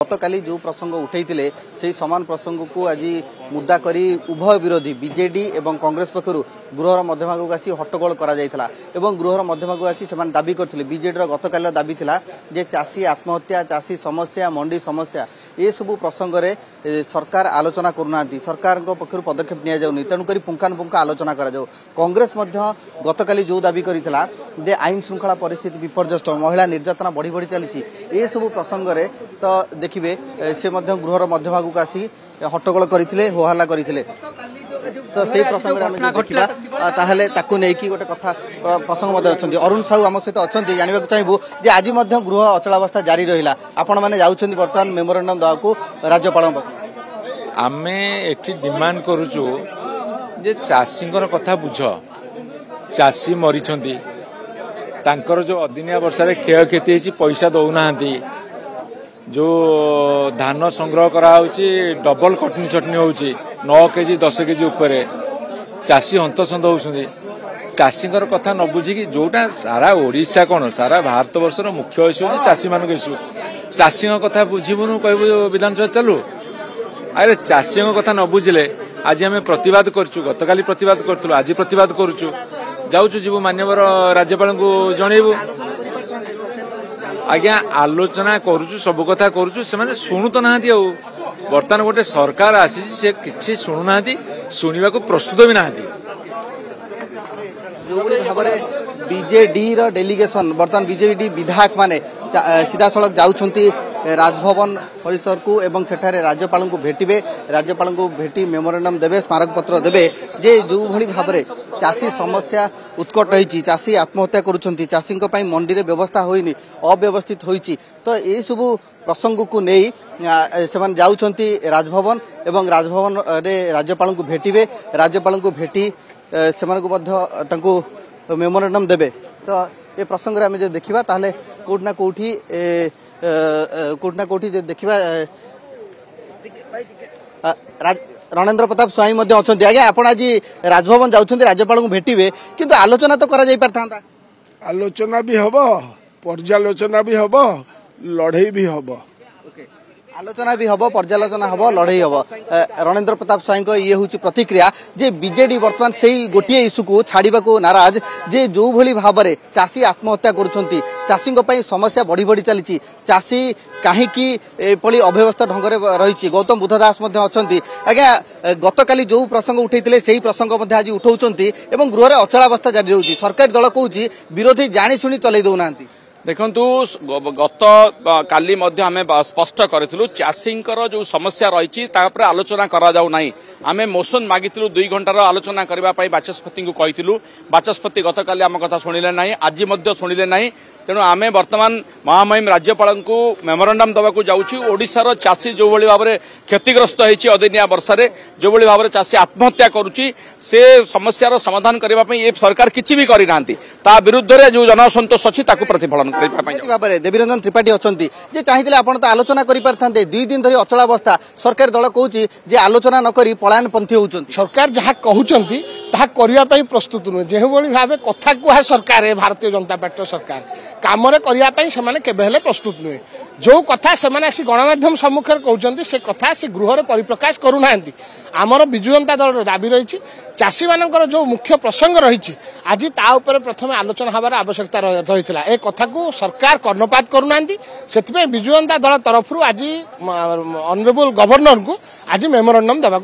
गतकाली जो प्रसंग उठे से समान प्रसंग को आज मुद्दा करी उभय विरोधी बीजेडी एवं कांग्रेस पक्षर गृहर मध्यभाग आसी हट्टगोल गृहर मध्यभाग आसी से दाबी करते बीजेडी गतकाल दाबी था जे चाषी आत्महत्या चाषी समस्या मंडी समस्या ये सबू प्रसंग रे सरकार आलोचना करूना सरकार पक्षर पदक्षेप नि जाउनी तेणुक पुंखानुपुंख आलोचना करा जाऊ। कांग्रेस गतकाली जो दाबी करथिला जे आईन श्रृंखला परिस्थिति विपर्यस्त महिला निर्यातना बढ़ी बढ़ी चली ए सबू प्रसंग रे तो देखिए से गृहर मध्यभाग को आसी हट्टगोल करते होहल्ला करते तो से प्रसंग गोटे कथा प्रसंग अच्छा अरुण साहू आम सहित अच्छा जानवा चाहबू जे आज गृह अचलावस्था जारी रहा आपण मैंने जाऊँ बर्तमान मेमोरेंडम देवाक राज्यपाल आम एटी डिमांड करुचु जे चाषी कथा बुझ चाषी मरी जो अदिनिया वर्षा क्षय क्षति पैसा दौना जो धान संग्रह कराऊँची डबल कटनी चटनी होची 9 केजी 10 केजी उपरे चाषी हंतसंत होती चाषी कथा न बुझिकी जोटा सारा ओडिशा कौन सारा भारत वर्षर मुख्य इश्यू चाषी मान इश्यू चाषी कथा बुझीबुनु कहबू विधानसभा चलू अरे चाषी कथा न बुझिले आज आम प्रतिवाद करूँ गतकाली प्रतिवाद करूँ आज प्रतिवाद करूँ जाऊँ जीवु मान्यवर राज्यपाल को जनइबू आज्ञा आलोचना करुचु सब कथा करुचु से माने शुणु तो ना बर्तमान गोटे सरकार आसी से किसी शुणुना शुणा को प्रस्तुत भी ना जो भाव बीजेडी डेलीगेशन बर्तमान बीजेडी विधायक माने सीधा सड़क जाउछंती राजभवन परिसर को एवं सेठारे राज्यपाल को भेटिबे राज्यपाल को भेटी मेमोरेंडम देबे स्मारक पत्र देबे जे जो भली भाव चाषी समस्या उत्कट होईची चाषी आत्महत्या करुछंती चाषी को मंडी रे व्यवस्था होईनी अव्यवस्थित होईची तो ये सबू प्रसंग को नहीं से जाउछंती राजभवन एवं राजभवन रे राज्यपाल को भेटिबे राज्यपाल को भेटी से मेमोरेंडम देबे तो ये प्रसंग रे आम जो देखा ताहले कोठना कोठी देखा रणेंद्र प्रताप स्वाई अच्छा आज्ञा आप आज राजभवन जाऊँ राज्यपाल को भेटे किंतु आलोचना तो करा आलोचना भी हम पर्यालोचना भी हम लड़ई भी हम आलोचना भी हम पर्यालोचना हम लड़ई हम रणेंद्र प्रताप स्वाई ये हूँ प्रतिक्रिया जे बीजेडी बर्तमान से गोटे इश्यू को छाड़ा को नाराज जे जो भली भाव में चाषी आत्महत्या करुछंती चाषी समस्या बढ़ी बढ़ी चली चाषी कहीं अव्यवस्था ढंग से रही गौतम बुद्ध दास अच्छा आज्ञा गतकाली जो प्रसंग उठे से प्रसंग आज उठाउछंती एवं गृह में अचलावस्था जारी रही सरकारी दल कहूँ विरोधी जाशुणी चलै दौना देखंतु गत काली आम स्पष्ट करूँ चाषी जो समस्या रही आलोचना करा जाऊ नहीं आम मोशन मागिलु 2 घंटार आलोचना करने बाचस्पति को कहीलु बाचस्पति गतकाली आम कथा शुणिले ना आज शुणिले ना तेणु आम बर्तमान महामहिम राज्यपाल को मेमोरेंडम देवाक जाऊँ ओडिशार चाषी जो भाई भाव में क्षतिग्रस्त होती अदिनिया वर्षा जो भाई भाव में चाषी आत्महत्या करुच्ची से समस्यार समाधान करने ये सरकार किसी भी करना ता विरुद्ध में जो जनसंतोष अच्छी प्रतिफलन भाव देवीरंजन त्रिपाठी अच्छा जे चाहिए आप आलोचना करें 2 दिन धरी अचलावस्था सरकार दल कहूँ आलोचना नक पलायन पंथी होती सरकार जहाँ कहते करने प्रस्तुत नुहे जो भाव कथा कह सरकार भारतीय जनता पार्टी सरकार काम करने प्रस्तुत नुहे जो कथा से गणमाध्यम सम्मुखें कहते से कथा से गृह परिप्रकाश करूना आमर विजु जनता दल दाबी रही चाषी मानकर जो मुख्य प्रसंग रही आज ताऊपर प्रथम आलोचना हबार आवश्यकता रही ए कथा को सरकार कर्णपात करूना से विजु जनता दल तरफ आज ऑनरेबल गवर्नर को आज मेमोरेंडम देवाक